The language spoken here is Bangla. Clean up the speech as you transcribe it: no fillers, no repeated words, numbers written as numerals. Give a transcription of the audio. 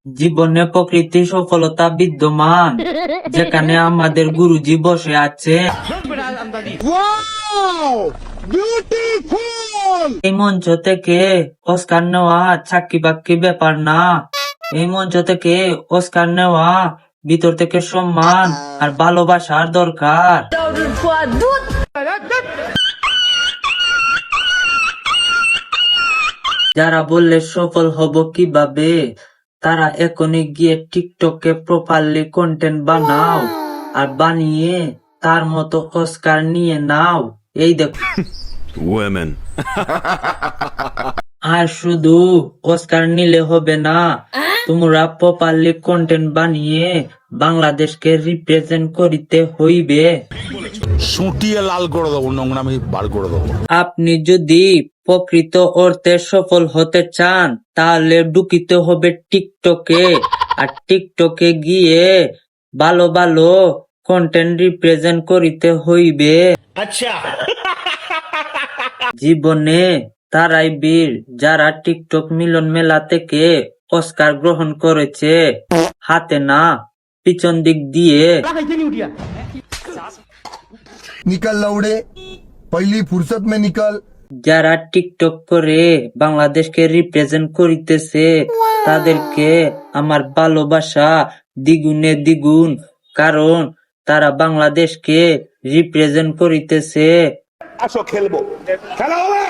জীবনে প্রকৃতি সফলতা বিদ্যমান, যেখানে আমাদের গুরুজি বসে আছে। এই মঞ্চ থেকে অস্কার নেওয়া চাকরি বাকরি ব্যাপার না। এই মঞ্চ থেকে অস্কার নেওয়া ভিতর থেকে সম্মান আর ভালোবাসার দরকার। যারা বললে সফল হব কিভাবে, তারা এখনই গিয়ে টিকটকে প্রপারলি কন্টেন্ট বানাও, আর বানিয়ে তার মতো অস্কার নিয়ে নাও। এই দেখো, আর শুধু অস্কার নিলে হবে না, তোমরা প্রপারলি কন্টেন্ট বানিয়ে বাংলাদেশকে রিপ্রেজেন্ট করিতে হইবে। সুটিয়ে লাল করে দেবো, নোংরামি বার করে দেবো। আপনি যদি প্রকৃত অর্থে সফল হতে চান, তাহলে ঢুকিতে হবে টিকটকে, আর টিকটকে গিয়ে ভালো ভালো কন্টেন্ট রিপ্রেজেন্ট করিতে হইবে। আচ্ছা, জীবনে তারাই বীর যারা টিকটক মিলন মেলা থেকে অস্কার গ্রহণ করেছে, হাতে না পিছন দিক দিয়ে। निकल लौड़े, पहली फुर्सत में निकल। যারা টিকটক করে বাংলাদেশকে রিপ্রেজেন্ট করিতেছে, তাদেরকে আমার ভালোবাসা দ্বিগুণে দ্বিগুণ, কারণ তারা বাংলাদেশকে রিপ্রেজেন্ট করিতেছে। আসো খেলবো, খেলা হবে।